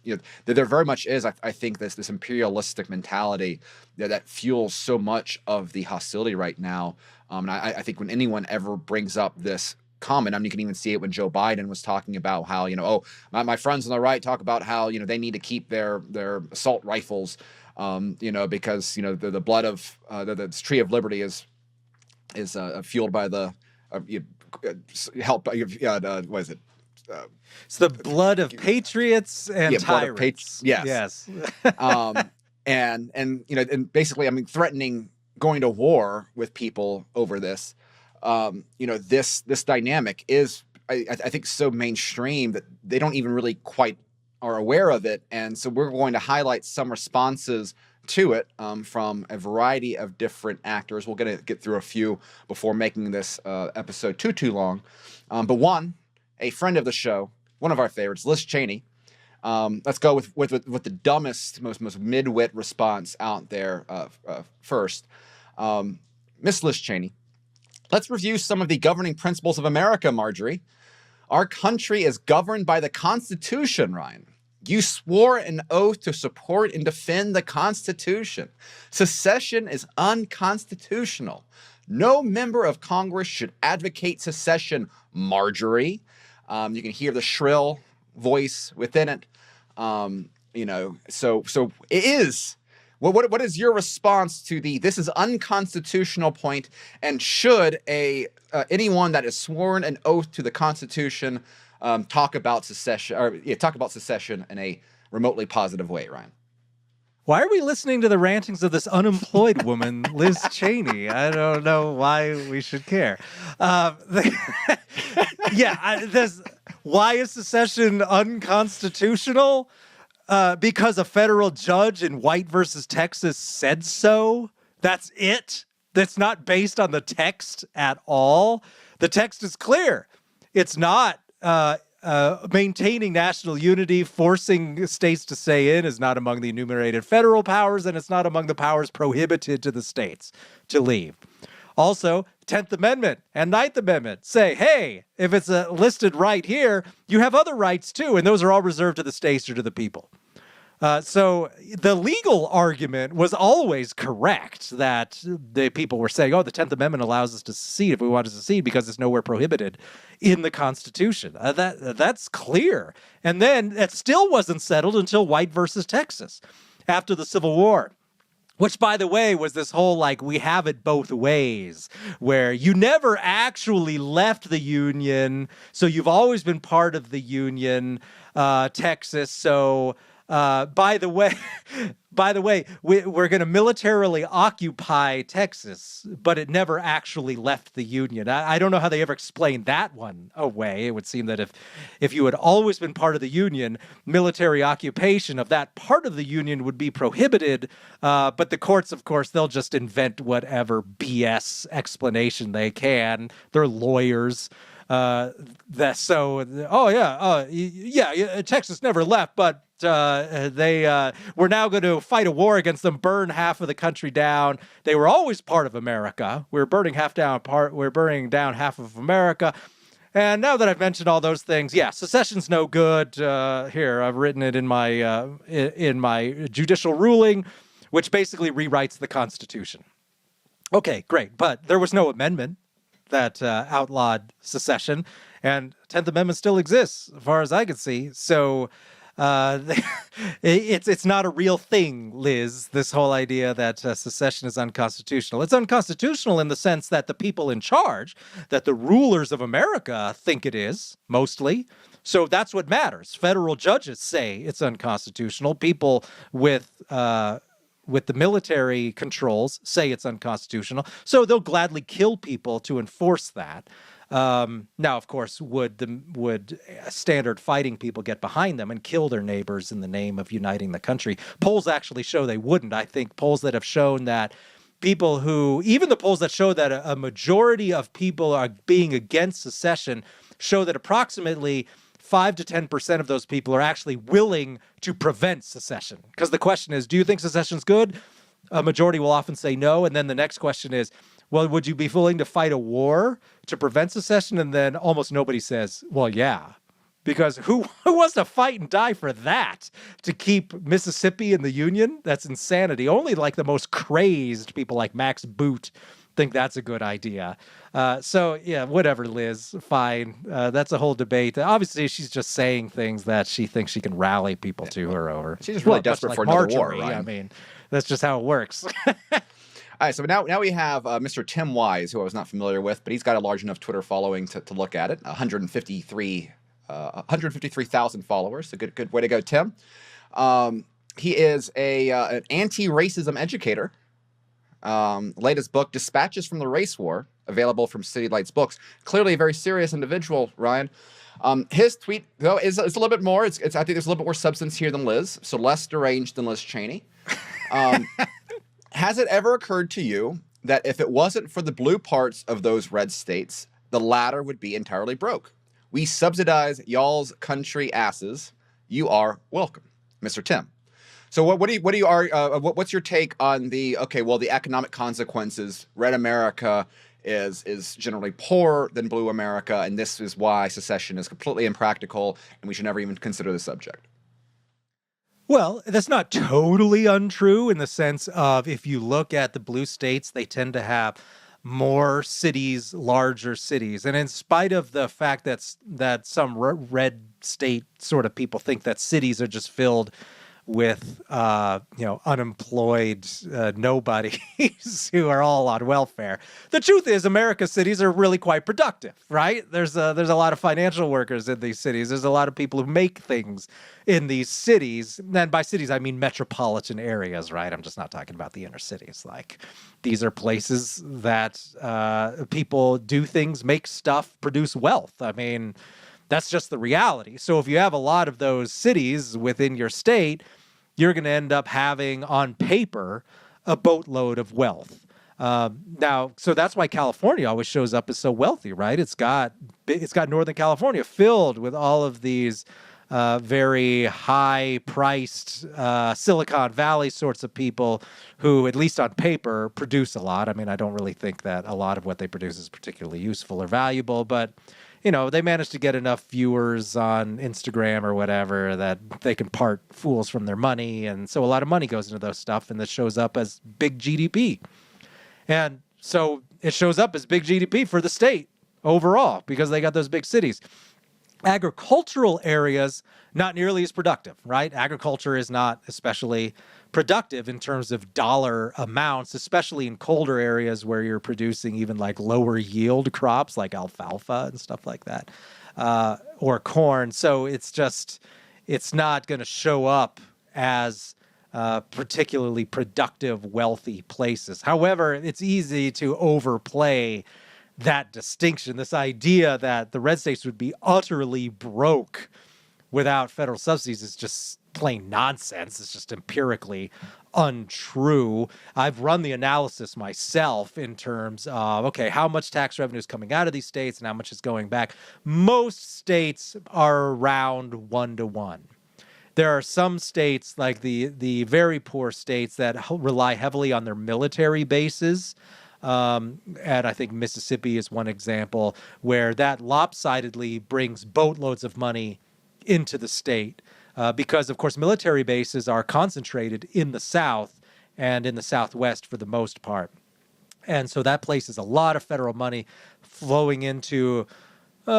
Speaker 1: there very much is, I think, this imperialistic mentality that fuels so much of the hostility right now. And I think when anyone ever brings up this comment, I mean, you can even see it when Joe Biden was talking about how, my friends on the right talk about how, they need to keep their assault rifles, because, the blood of the tree of liberty is fueled by the help. What is it?
Speaker 2: It's the blood of patriots and tyrants.
Speaker 1: Yes. And basically, I mean, threatening going to war with people over this. This dynamic is, I think, so mainstream that they don't even really quite are aware of it. And so we're going to highlight some responses to it from a variety of different actors. We're going to get through a few before making this episode too long. But one, a friend of the show, one of our favorites, Liz Cheney. Let's go with the dumbest, most mid-wit response out there first. Miss Liz Cheney. Let's review some of the governing principles of America, Marjorie. Our country is governed by the Constitution, Ryan. You swore an oath to support and defend the Constitution. Secession is unconstitutional. No member of Congress should advocate secession, Marjorie. You can hear the shrill voice within it. So it is. What is your response to this is unconstitutional point, and should anyone that has sworn an oath to the Constitution talk about secession in a remotely positive way, Ryan?
Speaker 2: Why are we listening to the rantings of this unemployed woman, Liz Cheney? I don't know why we should care. Why is secession unconstitutional? Because a federal judge in White versus Texas said so. That's it. That's not based on the text at all. The text is clear. It's not maintaining national unity, forcing states to stay in is not among the enumerated federal powers, and it's not among the powers prohibited to the states to leave. Also, 10th Amendment and 9th Amendment say, hey, if it's listed right here, you have other rights too, and those are all reserved to the states or to the people. So the legal argument was always correct that the people were saying, the 10th Amendment allows us to secede if we want to secede because it's nowhere prohibited in the Constitution. That's clear. And then it still wasn't settled until White versus Texas after the Civil War. Which, by the way, was this whole, we have it both ways, where you never actually left the Union, so you've always been part of the Union, Texas. So, by the way, we're going to militarily occupy Texas, but it never actually left the Union. I don't know how they ever explained that one away. It would seem that if you had always been part of the Union, military occupation of that part of the Union would be prohibited. But the courts, of course, they'll just invent whatever BS explanation they can. They're lawyers. Texas never left, but they were now going to fight a war against them, burn half of the country down. They were always part of America. We're burning down half of America. And now that I've mentioned all those things, secession's no good. Here, I've written it in my judicial ruling, which basically rewrites the Constitution. Okay, great. But there was no amendment that outlawed secession, and 10th Amendment still exists, as far as I can see. So it's not a real thing, Liz, this whole idea that secession is unconstitutional. It's unconstitutional in the sense that the people in charge, that the rulers of America think it is, mostly. So that's what matters. Federal judges say it's unconstitutional. People with the military controls say it's unconstitutional. So they'll gladly kill people to enforce that. Now, of course, would standard fighting people get behind them and kill their neighbors in the name of uniting the country? Polls actually show they wouldn't. I think polls that have shown that people who, even the polls that show that a majority of people are being against secession, show that approximately 5 to 10% of those people are actually willing to prevent secession. Because the question is, do you think secession's good? A majority will often say no. And then the next question is, well, would you be willing to fight a war to prevent secession? And then almost nobody says, well, yeah. Because who wants to fight and die for that? To keep Mississippi in the Union? That's insanity. Only like the most crazed people like Max Boot think that's a good idea. So, yeah, whatever, Liz, fine. That's a whole debate. Obviously, she's just saying things that she thinks she can rally people to her over.
Speaker 1: She's just really desperate
Speaker 2: like
Speaker 1: for another
Speaker 2: Marjorie,
Speaker 1: war, right?
Speaker 2: I mean, that's just how it works.
Speaker 1: All right, so now we have Mr. Tim Wise, who I was not familiar with, but he's got a large enough Twitter following to look at it. 153,000 followers. A good way to go, Tim. He is an anti-racism educator. Latest book, Dispatches from the Race War, available from City Lights Books. Clearly a very serious individual, Ryan. His tweet, though, is a little bit more. I think there's a little bit more substance here than Liz, so less deranged than Liz Cheney. Has it ever occurred to you that if it wasn't for the blue parts of those red states, the latter would be entirely broke? We subsidize y'all's country asses. You are welcome, Mr. Tim. So what's your take on the economic consequences? Red America is generally poorer than blue America, and this is why secession is completely impractical, and we should never even consider the subject.
Speaker 2: Well, that's not totally untrue in the sense of if you look at the blue states, they tend to have more cities, larger cities. And in spite of the fact that some red state sort of people think that cities are just filled with unemployed nobodies who are all on welfare. The truth is, America's cities are really quite productive, right? There's a lot of financial workers in these cities. There's a lot of people who make things in these cities. And by cities, I mean metropolitan areas, right? I'm just not talking about the inner cities. Like, these are places that people do things, make stuff, produce wealth. I mean, that's just the reality. So if you have a lot of those cities within your state, you're going to end up having, on paper, a boatload of wealth. So that's why California always shows up as so wealthy, right? It's got Northern California filled with all of these very high-priced Silicon Valley sorts of people who, at least on paper, produce a lot. I mean, I don't really think that a lot of what they produce is particularly useful or valuable, but they manage to get enough viewers on Instagram or whatever that they can part fools from their money. And so a lot of money goes into those stuff, and that shows up as big GDP. And so it shows up as big GDP for the state overall because they got those big cities. Agricultural areas, not nearly as productive, right? Agriculture is not especially productive in terms of dollar amounts, especially in colder areas where you're producing even like lower yield crops like alfalfa and stuff like that, or corn. So it's not going to show up as particularly productive, wealthy places. However, it's easy to overplay that distinction, this idea that the red states would be utterly broke without federal subsidies is just plain nonsense. It's just empirically untrue. I've run the analysis myself in terms of, okay, how much tax revenue is coming out of these states and how much is going back. Most states are around 1-to-1. There are some states, like the very poor states, that rely heavily on their military bases. And I think Mississippi is one example where that lopsidedly brings boatloads of money into the state because, of course, military bases are concentrated in the South and in the Southwest for the most part. And so that places a lot of federal money flowing into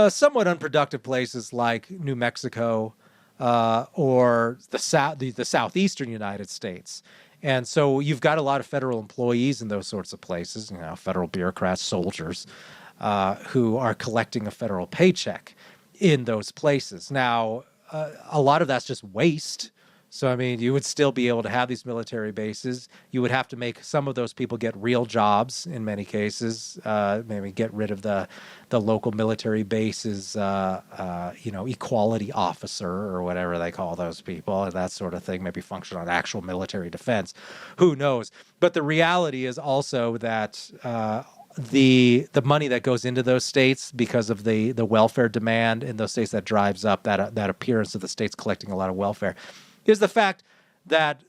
Speaker 2: somewhat unproductive places like New Mexico or the southeastern United States. And so you've got a lot of federal employees in those sorts of places, federal bureaucrats, soldiers, who are collecting a federal paycheck in those places. Now, a lot of that's just waste. So, I mean, you would still be able to have these military bases. You would have to make some of those people get real jobs in many cases. Maybe get rid of the local military bases, equality officer or whatever they call those people, and that sort of thing. Maybe function on actual military defense. Who knows? But the reality is also that the money that goes into those states because of the welfare demand in those states that drives up that appearance of the states collecting a lot of welfare is the fact that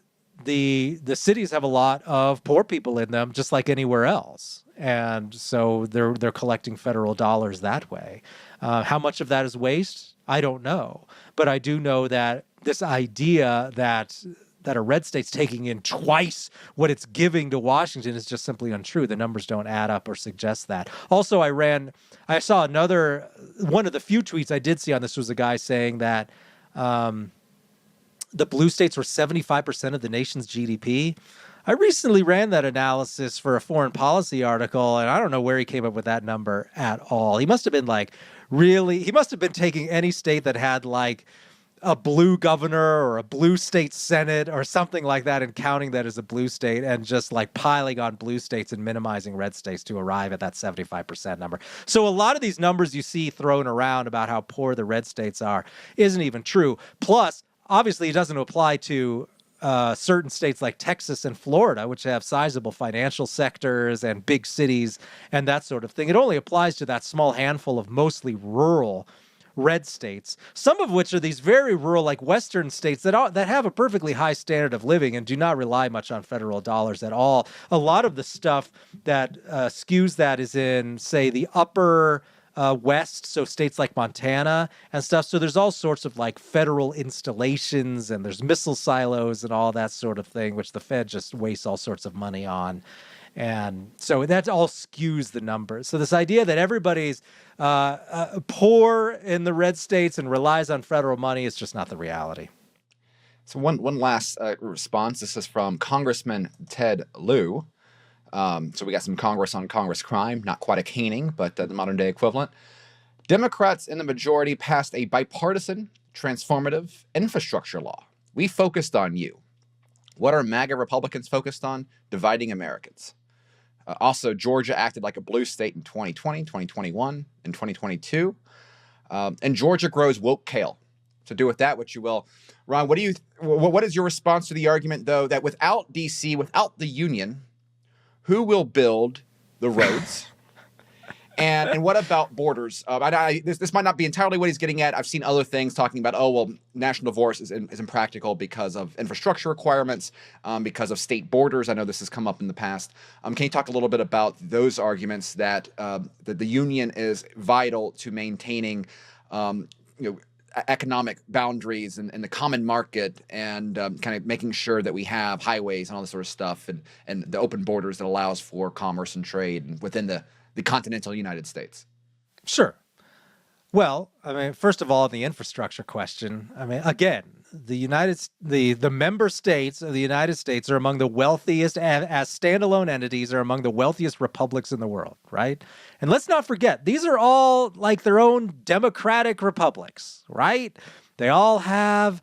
Speaker 2: the cities have a lot of poor people in them, just like anywhere else, and so they're collecting federal dollars that way. How much of that is waste? I don't know, but I do know that this idea that a red state's taking in twice what it's giving to Washington is just simply untrue. The numbers don't add up or suggest that. Also, I saw another one of the few tweets I did see on this was a guy saying that the blue states were 75% of the nation's GDP. I recently ran that analysis for a foreign policy article, and I don't know where he came up with that number at all. He must have been he must have been taking any state that had like a blue governor or a blue state senate or something like that and counting that as a blue state and just like piling on blue states and minimizing red states to arrive at that 75% number. So a lot of these numbers you see thrown around about how poor the red states are isn't even true. Plus, obviously, it doesn't apply to certain states like Texas and Florida, which have sizable financial sectors and big cities and that sort of thing. It only applies to that small handful of mostly rural red states, some of which are these very rural, like Western states that have a perfectly high standard of living and do not rely much on federal dollars at all. A lot of the stuff that skews that is in, say, the upper West, so states like Montana and stuff. So there's all sorts of like federal installations and there's missile silos and all that sort of thing, which the Fed just wastes all sorts of money on. And so that all skews the numbers. So this idea that everybody's poor in the red states and relies on federal money is just not the reality.
Speaker 1: So one last response. This is from Congressman Ted Lieu. So we got some Congress on Congress crime, not quite a caning, but the modern day equivalent. Democrats in the majority passed a bipartisan, transformative infrastructure law. We focused on you. What are MAGA Republicans focused on? Dividing Americans. Also, Georgia acted like a blue state in 2020, 2021, and 2022. And Georgia grows woke kale. So do with that what you will. Ron, what is your response to the argument, though, that without D.C., without the union, who will build the roads? And what about borders? This might not be entirely what he's getting at. I've seen other things talking about, national divorce is impractical because of infrastructure requirements, because of state borders. I know this has come up in the past. Can you talk a little bit about those arguments that the union is vital to maintaining, economic boundaries and the common market and kind of making sure that we have highways and all this sort of stuff and the open borders that allows for commerce and trade within the continental United States?
Speaker 2: Sure. Well, I mean, first of all, the infrastructure question, I mean, again, the member states of the United States are among the wealthiest, as standalone entities, are among the wealthiest republics in the world, right? And let's not forget, these are all like their own democratic republics, right? They all have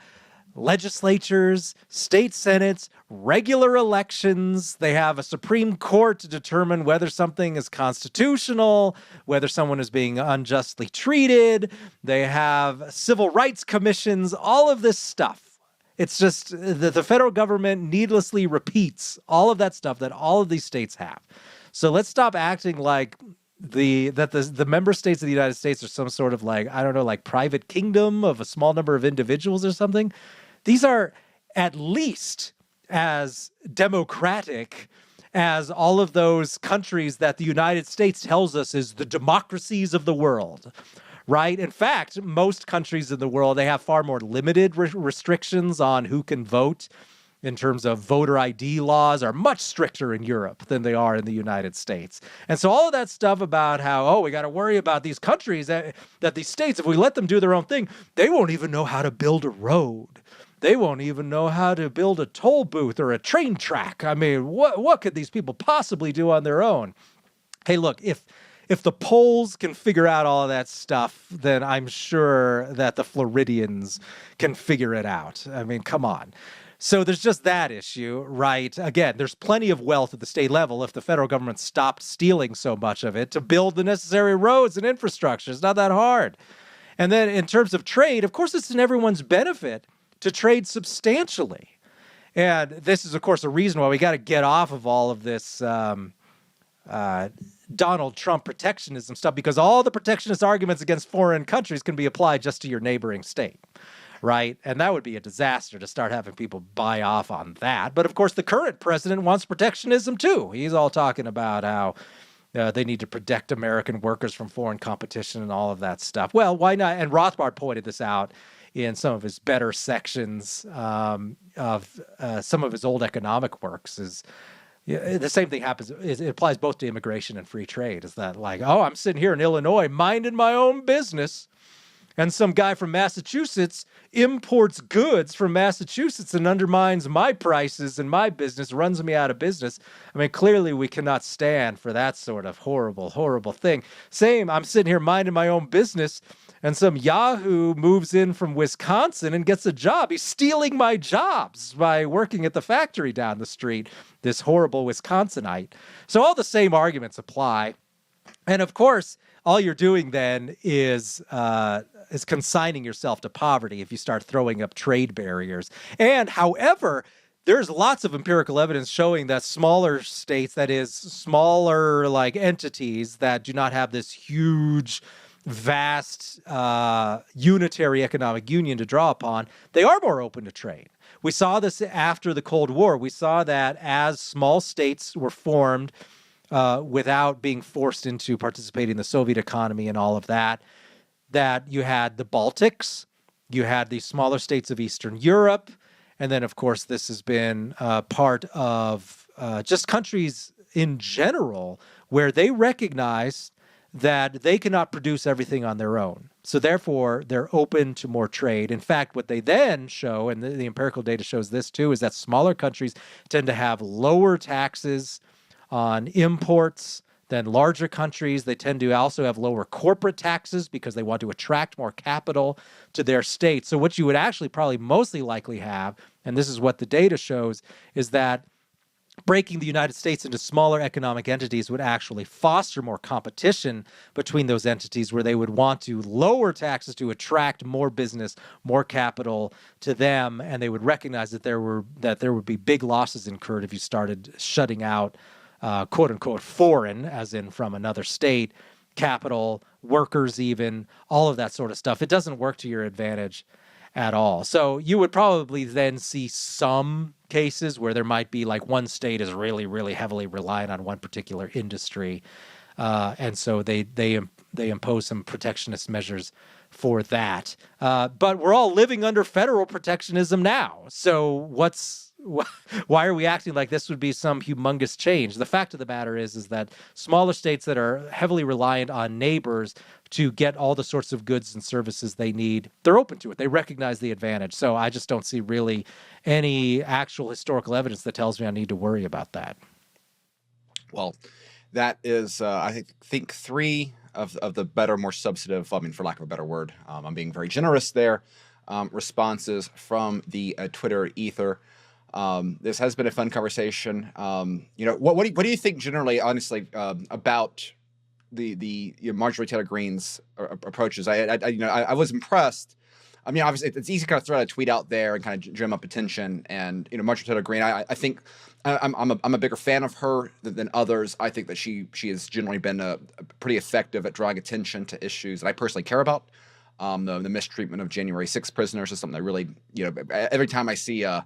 Speaker 2: legislatures, state senates, regular elections. They have a Supreme Court to determine whether something is constitutional, whether someone is being unjustly treated. They have civil rights commissions, all of this stuff. It's just that the federal government needlessly repeats all of that stuff that all of these states have. So let's stop acting like the member states of the United States are some sort of like private kingdom of a small number of individuals or something. These are at least as democratic as all of those countries that the United States tells us is the democracies of the world, right? In fact, most countries in the world, they have far more limited restrictions on who can vote. In terms of voter ID laws are much stricter in Europe than they are in the United States. And so all of that stuff about how, we got to worry about these countries, that these states, if we let them do their own thing, they won't even know how to build a road. They won't even know how to build a toll booth or a train track. I mean, what could these people possibly do on their own? Hey, look, if if the polls can figure out all of that stuff, then I'm sure that the Floridians can figure it out. I mean, come on. So there's just that issue, right? Again, there's plenty of wealth at the state level if the federal government stopped stealing so much of it to build the necessary roads and infrastructure. It's not that hard. And then in terms of trade, of course, it's in everyone's benefit to trade substantially. And this is, of course, a reason why we got to get off of all of this Donald Trump protectionism stuff, because all the protectionist arguments against foreign countries can be applied just to your neighboring state. Right. And that would be a disaster to start having people buy off on that. But of course, the current president wants protectionism, too. He's all talking about how they need to protect American workers from foreign competition and all of that stuff. Well, why not? And Rothbard pointed this out in some of his better sections of some of his old economic works. Is the same thing happens. It applies both to immigration and free trade. Is that like, oh, I'm sitting here in Illinois minding my own business, and some guy from Massachusetts imports goods from Massachusetts and undermines my prices and my business, runs me out of business. I mean, clearly we cannot stand for that sort of horrible, horrible thing. Same, I'm sitting here minding my own business, and some yahoo moves in from Wisconsin and gets a job. He's stealing my jobs by working at the factory down the street, this horrible Wisconsinite. So all the same arguments apply. And of course, all you're doing then is consigning yourself to poverty if you start throwing up trade barriers. And however, there's lots of empirical evidence showing that smaller states, that is, smaller like entities that do not have this huge, vast unitary economic union to draw upon, they are more open to trade. We saw this after the Cold War. We saw that as small states were formed without being forced into participating in the Soviet economy and all of that, that you had the Baltics, you had the smaller states of Eastern Europe, and then, of course, this has been part of just countries in general where they recognize that they cannot produce everything on their own. So therefore, they're open to more trade. In fact, what they then show, and the empirical data shows this too, is that smaller countries tend to have lower taxes on imports than larger countries. They tend to also have lower corporate taxes because they want to attract more capital to their state. So what you would actually probably mostly likely have, and this is what the data shows, is that breaking the United States into smaller economic entities would actually foster more competition between those entities, where they would want to lower taxes to attract more business, more capital to them, and they would recognize that there would be big losses incurred if you started shutting out quote unquote foreign, as in from another state, capital, workers, even all of that sort of stuff. It doesn't work to your advantage at all. So you would probably then see some cases where there might be like one state is really, really heavily reliant on one particular industry. And so they impose some protectionist measures for that. But we're all living under federal protectionism now. So why are we acting like this would be some humongous change? The fact of the matter is that smaller states that are heavily reliant on neighbors to get all the sorts of goods and services they need, they're open to it. They recognize the advantage. So I just don't see really any actual historical evidence that tells me I need to worry about that.
Speaker 1: Well, that is, I think three of the better, more substantive, I mean, for lack of a better word, I'm being very generous there, responses from the Twitter ether. This has been a fun conversation. What do you think generally, honestly, about the Marjorie Taylor Greene's approaches? I was impressed. I mean, obviously, it's easy to kind of throw a tweet out there and kind of drum up attention. And Marjorie Taylor Greene, I think I'm a bigger fan of her than others. I think that she has generally been pretty effective at drawing attention to issues that I personally care about. The mistreatment of January 6th prisoners is something that really, every time I see a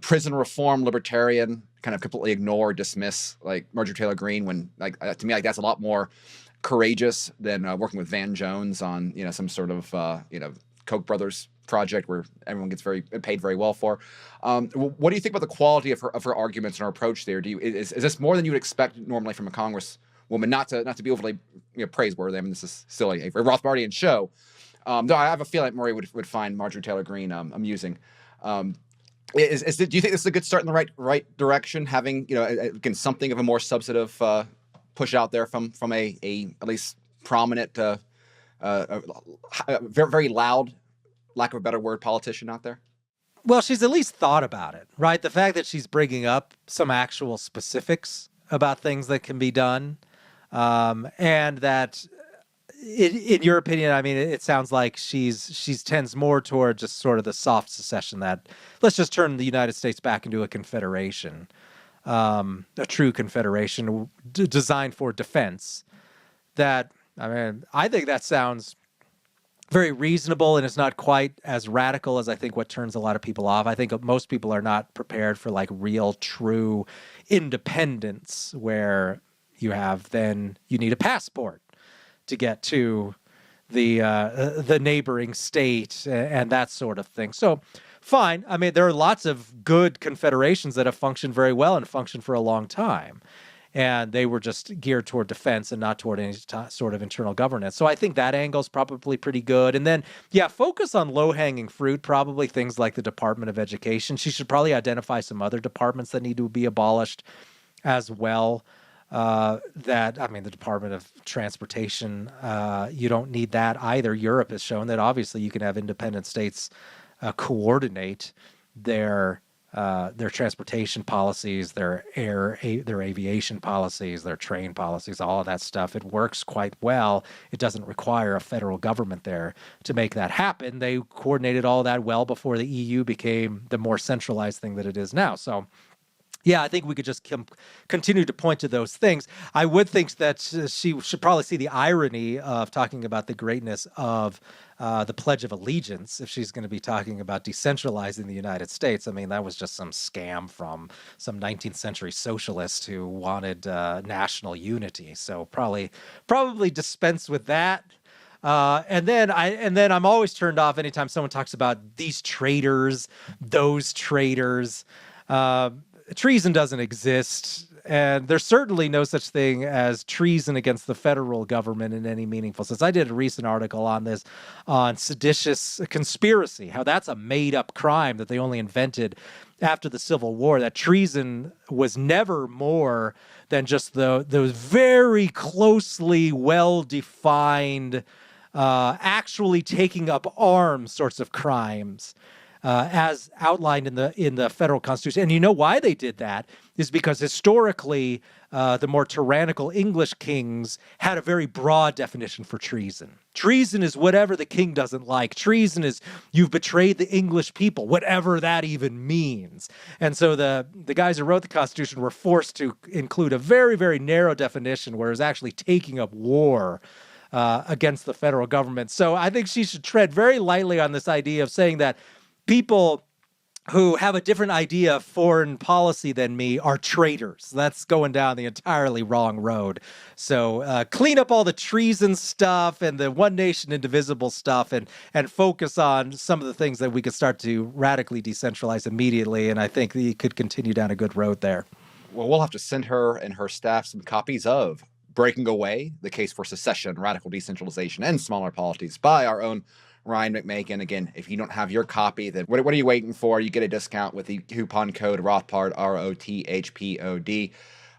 Speaker 1: prison reform libertarian kind of completely ignore, dismiss like Marjorie Taylor Greene, when to me, that's a lot more courageous than working with Van Jones on, some sort of, Koch brothers project where everyone gets paid very well for. What do you think about the quality of her arguments and her approach there? Is this more than you would expect normally from a congresswoman? Not to be overly praiseworthy. I mean, this is still a Rothbardian show. Though I have a feeling Murray would find Marjorie Taylor Greene amusing. Do you think this is a good start in the right direction? Having again something of a more substantive push out there from a at least prominent, very, very loud, lack of a better word, politician out there?
Speaker 2: Well, she's at least thought about it, right? The fact that she's bringing up some actual specifics about things that can be done, and that, in your opinion, I mean, it sounds like she's tends more toward just sort of the soft secession that let's just turn the United States back into a confederation, a true confederation designed for defense. That, I mean, I think that sounds very reasonable, and it's not quite as radical as I think what turns a lot of people off. I think most people are not prepared for like real, true independence, where you need a passport to get to the neighboring state and that sort of thing. So, fine. I mean, there are lots of good confederations that have functioned very well and functioned for a long time. And they were just geared toward defense and not toward any sort of internal governance. So I think that angle is probably pretty good. And then, yeah, focus on low-hanging fruit, probably things like the Department of Education. She should probably identify some other departments that need to be abolished as well. The Department of Transportation, you don't need that either. Europe has shown that obviously you can have independent states coordinate their transportation policies, their aviation policies, their train policies, all of that stuff. It works quite well. It doesn't require a federal government there to make that happen. They coordinated all that well before the EU became the more centralized thing that it is now. So, yeah, I think we could just continue to point to those things. I would think that she should probably see the irony of talking about the greatness of the Pledge of Allegiance if she's going to be talking about decentralizing the United States. I mean, that was just some scam from some 19th century socialist who wanted national unity. So probably dispense with that. And then I'm always turned off anytime someone talks about these traitors, those traitors. Treason doesn't exist, and there's certainly no such thing as treason against the federal government in any meaningful sense. I did a recent article on this, on seditious conspiracy, how that's a made-up crime that they only invented after the Civil War, that treason was never more than just those very closely well-defined, actually taking up arms sorts of crimes. As outlined in the federal constitution. And you know why they did that is because historically, the more tyrannical English kings had a very broad definition for treason. Treason is whatever the king doesn't like. Treason is you've betrayed the English people, whatever that even means. And so the guys who wrote the Constitution were forced to include a very, very narrow definition where it was actually taking up war against the federal government. So I think she should tread very lightly on this idea of saying that people who have a different idea of foreign policy than me are traitors. That's going down the entirely wrong road. So clean up all the treason stuff and the one nation indivisible stuff and focus on some of the things that we could start to radically decentralize immediately. And I think you could continue down a good road there.
Speaker 1: Well, we'll have to send her and her staff some copies of Breaking Away, The Case for Secession, Radical Decentralization, and Smaller Polities by our own Ryan McMaken. Again, if you don't have your copy, then what are you waiting for? You get a discount with the coupon code Rothpard, ROTHPOD.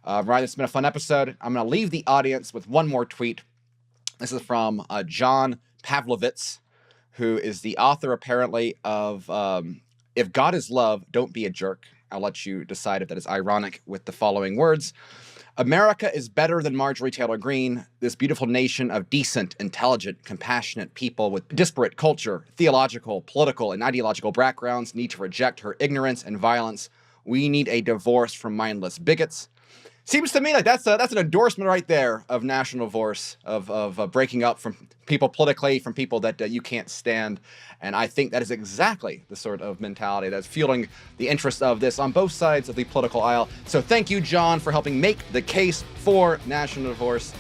Speaker 1: Ryan, it's been a fun episode. I'm going to leave the audience with one more tweet. This is from John Pavlovitz, who is the author, apparently, of If God is Love, Don't Be a Jerk. I'll let you decide if that is ironic with the following words. America is better than Marjorie Taylor Greene, this beautiful nation of decent, intelligent, compassionate people with disparate culture, theological, political, and ideological backgrounds need to reject her ignorance and violence. We need a divorce from mindless bigots. Seems to me like that's an endorsement right there of national divorce, of breaking up from people politically, from people that you can't stand. And I think that is exactly the sort of mentality that's fueling the interest of this on both sides of the political aisle. So thank you, John, for helping make the case for national divorce.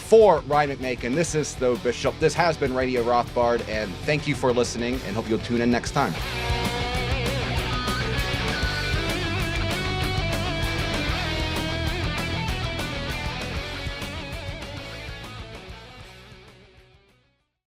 Speaker 1: For Ryan McMaken, this is Tho Bishop. This has been Radio Rothbard, and thank you for listening, and hope you'll tune in next time.